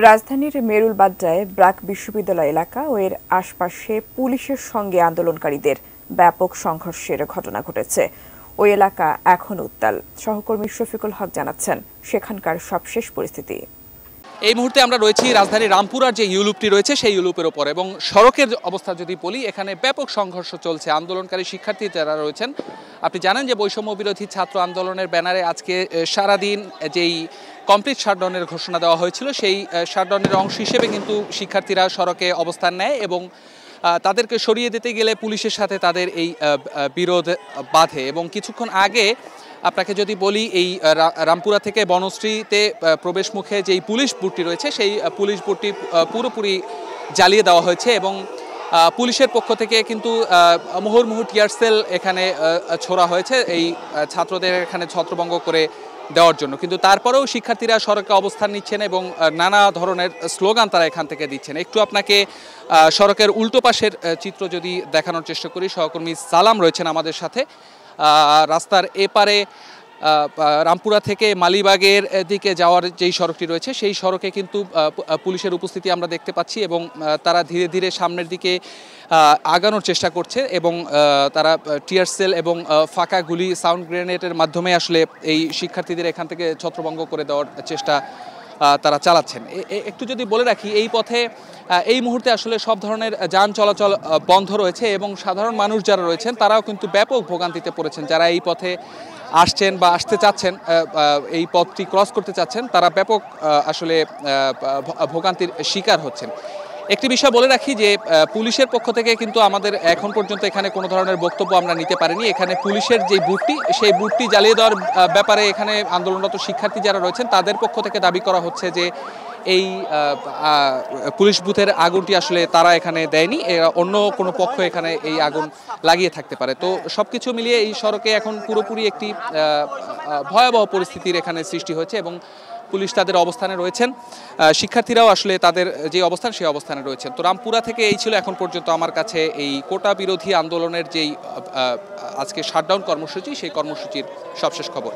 রাজধানীর মেরুলবাড্ডায় ব্র্যাক বিশ্ববিদ্যালয় এলাকা ও এর আশপাশে পুলিশের সঙ্গে আন্দোলনকারীদের ব্যাপক সংঘর্ষের ঘটনা ঘটেছে। ওই এলাকা এখন উত্তাল। সহকর্মী শফিকুল হক জানাচ্ছেন সেখানকার সবশেষ পরিস্থিতি। এই মুহূর্তে আমরা রয়েছি রাজধানী রামপুরার যে ইউলুপটি রয়েছে সেই ইউলুপের ওপর, এবং সড়কের অবস্থা যদি বলি, এখানে ব্যাপক সংঘর্ষ চলছে। আন্দোলনকারী শিক্ষার্থী যারা রয়েছেন, আপনি জানেন যে বৈষম্য বিরোধী ছাত্র আন্দোলনের ব্যানারে আজকে সারাদিন যেই কমপ্লিট শাটডাউনের ঘোষণা দেওয়া হয়েছিল, সেই শাটডাউনের অংশ হিসেবে কিন্তু শিক্ষার্থীরা সড়কে অবস্থান নেয় এবং তাদেরকে সরিয়ে দিতে গেলে পুলিশের সাথে তাদের এই বিরোধ বাধে। এবং কিছুক্ষণ আগে আপনাকে যদি বলি, এই রামপুরা থেকে বনশ্রীতে প্রবেশ মুখে যেই পুলিশ বুথটি রয়েছে, সেই পুলিশ বুথটি পুরোপুরি জ্বালিয়ে দেওয়া হয়েছে এবং পুলিশের পক্ষ থেকে কিন্তু মুহুর্মুহু টিয়ার সেল এখানে ছোড়া হয়েছে এই ছাত্রদের এখানে ছত্রভঙ্গ করে দেওয়ার জন্য। কিন্তু তারপরেও শিক্ষার্থীরা সড়কে অবস্থান নিচ্ছেন এবং নানা ধরনের স্লোগান তারা এখান থেকে দিচ্ছেন। একটু আপনাকে সড়কের উল্টো পাশের চিত্র যদি দেখানোর চেষ্টা করি, সহকর্মী সালাম রয়েছেন আমাদের সাথে। রাস্তার এপারে রামপুরা থেকে মালিবাগের দিকে যাওয়ার যেই সড়কটি রয়েছে, সেই সড়কে কিন্তু পুলিশের উপস্থিতি আমরা দেখতে পাচ্ছি এবং তারা ধীরে ধীরে সামনের দিকে আগানোর চেষ্টা করছে এবং তারা টিয়ার সেল এবং ফাঁকা গুলি, সাউন্ড গ্রেনেডের মাধ্যমে আসলে এই শিক্ষার্থীদের এখান থেকে ছত্রভঙ্গ করে দেওয়ার চেষ্টা তারা চালাচ্ছেন। একটু যদি বলে রাখি, এই পথে এই মুহূর্তে আসলে সব ধরনের যান চলাচল বন্ধ রয়েছে এবং সাধারণ মানুষ যারা রয়েছেন তারাও কিন্তু ব্যাপক ভোগান্তিতে পড়েছেন। যারা এই পথে আসছেন বা আসতে চাচ্ছেন, এই পথটি ক্রস করতে চাচ্ছেন, তারা ব্যাপক আসলে ভোগান্তির শিকার হচ্ছেন। একটি বিষয় বলে রাখি যে পুলিশের পক্ষ থেকে কিন্তু আমাদের এখন পর্যন্ত এখানে কোনো ধরনের বক্তব্য আমরা নিতে পারিনি। এখানে পুলিশের যে বুথটি, সেই বুথটি জ্বালিয়ে দেওয়ার ব্যাপারে এখানে আন্দোলনরত শিক্ষার্থী যারা রয়েছেন তাদের পক্ষ থেকে দাবি করা হচ্ছে যে এই পুলিশ বুথের আগুনটি আসলে তারা এখানে দেয়নি, অন্য কোনো পক্ষ এখানে এই আগুন লাগিয়ে থাকতে পারে। তো সবকিছু মিলিয়ে এই সড়কে এখন পুরোপুরি একটি ভয়াবহ পরিস্থিতির এখানে সৃষ্টি হয়েছে এবং পুলিশ তাদের অবস্থানে রয়েছেন, শিক্ষার্থীরাও আসলে তাদের যে অবস্থান সেই অবস্থানে রয়েছেন। তো রামপুরা থেকে এই ছিল এখন পর্যন্ত আমার কাছে এই কোটা বিরোধী আন্দোলনের যেই আজকে শাটডাউন কর্মসূচি, সেই কর্মসূচির সবশেষ খবর।